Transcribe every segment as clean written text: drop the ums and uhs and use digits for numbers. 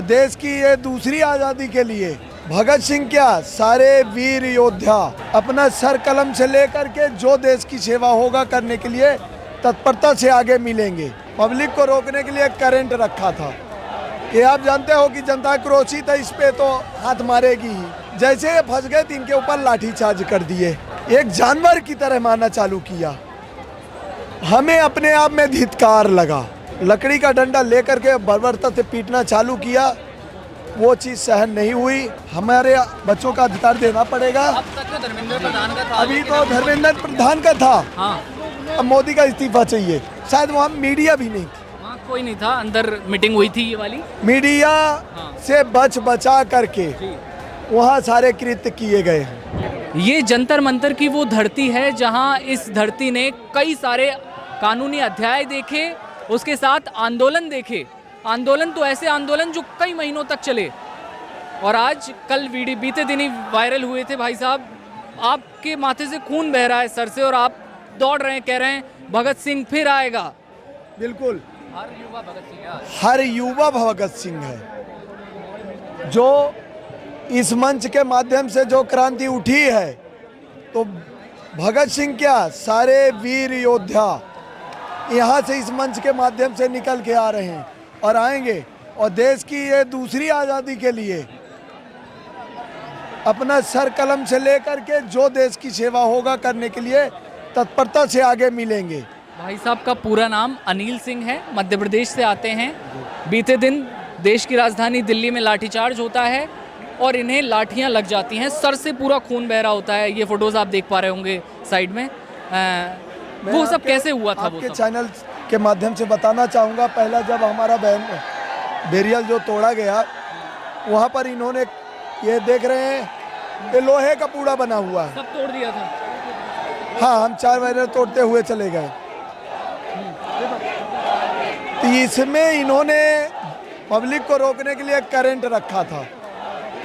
देश की ये दूसरी आज़ादी के लिए भगत सिंह क्या सारे वीर योद्धा अपना सर कलम से लेकर के जो देश की सेवा होगा करने के लिए तत्परता से आगे मिलेंगे। पब्लिक को रोकने के लिए करंट रखा था। ये आप जानते हो कि जनता क्रोशित है, इस पे तो हाथ मारेगी ही। जैसे ये फंस गए तो इनके ऊपर लाठीचार्ज कर दिए, एक जानवर की तरह मारना चालू किया। हमें अपने आप में धिक्कार लगा, लकड़ी का डंडा लेकर के बर्बरता से पीटना चालू किया। वो चीज़ सहन नहीं हुई। हमारे बच्चों का अधिकार देना पड़ेगा। अब तक तो धर्मेंद्र प्रधान का था, अभी तो धर्मेंद्र प्रधान का था। हाँ, अब मोदी का इस्तीफा चाहिए। शायद वहाँ मीडिया भी नहीं थी, वहाँ कोई नहीं था। अंदर मीटिंग हुई थी ये वाली। मीडिया से बचा करके वहाँ सारे कृत्य किए गए हैं। ये जंतर मंतर की वो धरती है जहाँ इस धरती ने कई सारे कानूनी अध्याय देखे, उसके साथ आंदोलन देखे। आंदोलन तो ऐसे आंदोलन जो कई महीनों तक चले, और आज कल वीडियो बीते दिन ही वायरल हुए थे। भाई साहब, आपके माथे से खून बह रहा है सर से, और आप दौड़ रहे हैं, कह रहे हैं भगत सिंह फिर आएगा। बिल्कुल, हर युवा भगत सिंह है। हर युवा भगत सिंह है। जो इस मंच के माध्यम से जो क्रांति उठी है, तो भगत सिंह क्या सारे वीर योद्धा यहाँ से इस मंच के माध्यम से निकल के आ रहे हैं और आएंगे, और देश की ये दूसरी आज़ादी के लिए अपना सर कलम से लेकर के जो देश की सेवा होगा करने के लिए तत्परता से आगे मिलेंगे। भाई साहब का पूरा नाम अनिल सिंह है, मध्य प्रदेश से आते हैं। बीते दिन देश की राजधानी दिल्ली में लाठीचार्ज होता है और इन्हें लाठियां लग जाती हैं, सर से पूरा खून बह रहा होता है। ये फोटोज आप देख पा रहे होंगे साइड में। वो सब कैसे हुआ था? आपके चैनल के माध्यम से बताना चाहूँगा, पहला जब हमारा बैरियल जो तोड़ा गया, वहाँ पर इन्होंने ये देख रहे हैं ये लोहे का पूड़ा बना हुआ है, सब तोड़ दिया था। हाँ, हम 4 बैरियर तोड़ते हुए चले गए। तो इसमें इन्होंने पब्लिक को रोकने के लिए करंट रखा था।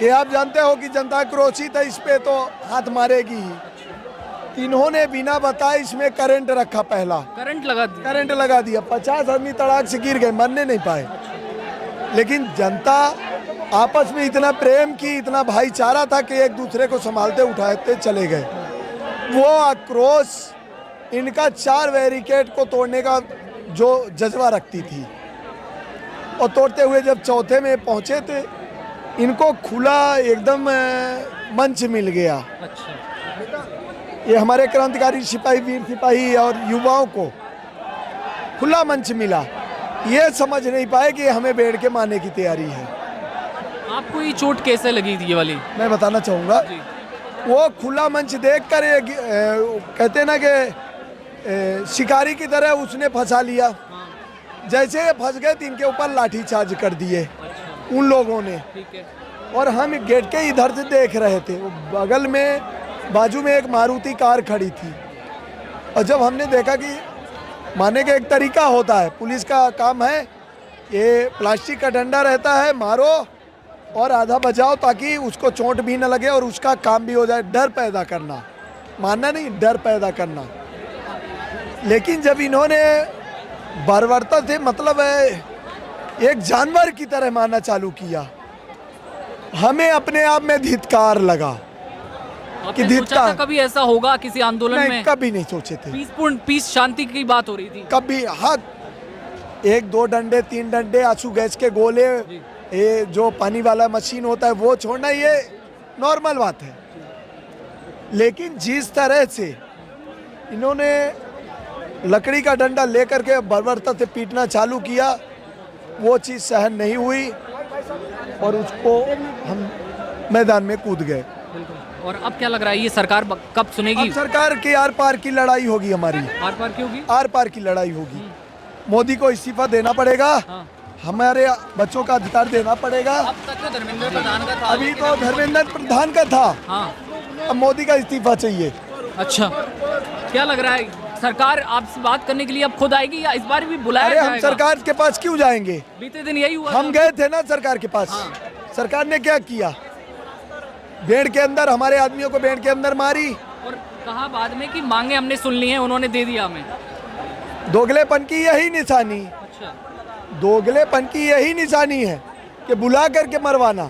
ये आप जानते हो कि जनता क्रोशित है, इस पे तो हाथ मारेगी ही। इन्होंने बिना बताए इसमें करंट रखा, पहला करंट लगा दिया। 50 आदमी तड़ाक से गिर गए, मरने नहीं पाए। लेकिन जनता आपस में इतना प्रेम की, इतना भाईचारा था कि एक दूसरे को संभालते उठाते चले गए। वो आक्रोश इनका 4 बैरिकेड को तोड़ने का जो जज्बा रखती थी, और तोड़ते हुए जब चौथे में पहुंचे थे, इनको खुला एकदम मंच मिल गया। अच्छा, ये हमारे क्रांतिकारी सिपाही, वीर सिपाही और युवाओं को खुला मंच मिला। ये समझ नहीं पाए कि हमें बेड़ के मारने की तैयारी है। आपको ये चोट कैसे लगी थी ये वाली? मैं बताना चाहूँगा, वो खुला मंच देखकर कहते हैं ना कि शिकारी की तरह उसने फंसा लिया। जैसे ये फंस गए तो इनके ऊपर लाठीचार्ज कर दिए उन लोगों ने। और हम गेट के इधर से देख रहे थे, बगल में बाजू में एक मारुति कार खड़ी थी, और जब हमने देखा कि मारने का एक तरीका होता है, पुलिस का काम है, ये प्लास्टिक का डंडा रहता है, मारो और आधा बजाओ ताकि उसको चोट भी न लगे और उसका काम भी हो जाए। डर पैदा करना, मारना नहीं, डर पैदा करना। लेकिन जब इन्होंने बर्बरता से, मतलब एक जानवर की तरह मारना चालू किया, हमें अपने आप में धिक्कार लगा कि सोचा था कभी ऐसा होगा किसी आंदोलन में? कभी नहीं सोचे थे। पीस शांति की बात हो रही थी कभी। हाँ, 1-2 डंडे, 3 डंडे, आंसू गैस के गोले, ये जो पानी वाला मशीन होता है वो छोड़ना, ये नॉर्मल बात है। लेकिन जिस तरह से इन्होंने लकड़ी का डंडा लेकर के बर्बरता से पीटना चालू किया, वो चीज़ सहन नहीं हुई और उसको हम मैदान में कूद गए। और अब क्या लग रहा है, ये सरकार कब सुनेगी? अब सरकार के आर पार की लड़ाई होगी हमारी। आर पार की होगी? आर पार की लड़ाई होगी। मोदी को इस्तीफा देना पड़ेगा। हाँ। हमारे बच्चों का अधिकार देना पड़ेगा। अब तक तो धर्मेंद्र प्रधान का था, अभी तो धर्मेंद्र प्रधान का था। हाँ। अब मोदी का इस्तीफा चाहिए। अच्छा, क्या लग रहा है, सरकार आपसे बात करने के लिए अब खुद आएगी या इस बार भी बुलाया अरे हम जाएगा? सरकार के पास क्यों जाएंगे? बीते दिन यही हुआ हम था। गए थे ना सरकार के पास। हाँ। सरकार ने क्या किया? बेड़ के अंदर, हमारे आदमियों को बेड़ के अंदर मारी। और कहा बाद में कि मांगे हमने सुन ली हैं, उन्होंने दे दिया हमें। दोगलेपन की यही निशानी, अच्छा, दोगलेपन की यही निशानी है। कि बुला करके मरवाना,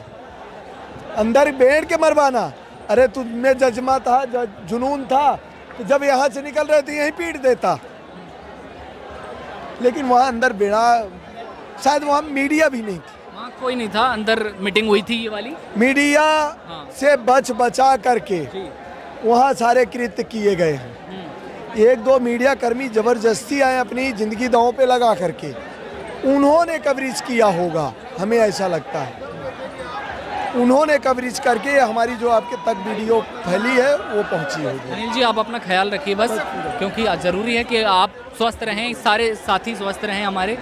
अंदर बैठ के मरवाना। अरे तुझमें जज्बा था, जुनून था, तो जब यहाँ से निकल रहे थे यहीं पीट देता। लेकिन वहाँ अंदर बेड़ा, शायद वहाँ मीडिया भी नहीं थी, वहाँ कोई नहीं था, अंदर मीटिंग हुई थी ये वाली। मीडिया से बचा करके वहाँ सारे कृत्य किए गए हैं। एक दो मीडिया कर्मी जबरदस्ती आए अपनी जिंदगी दांव पे लगा करके, उन्होंने कवरेज किया होगा, हमें ऐसा लगता है। उन्होंने कवरेज करके हमारी जो आपके तक वीडियो फैली है वो पहुंची होगी। अनिल जी, आप अपना ख्याल रखिए बस, क्योंकि ज़रूरी है कि आप स्वस्थ रहें, सारे साथी स्वस्थ रहें हमारे।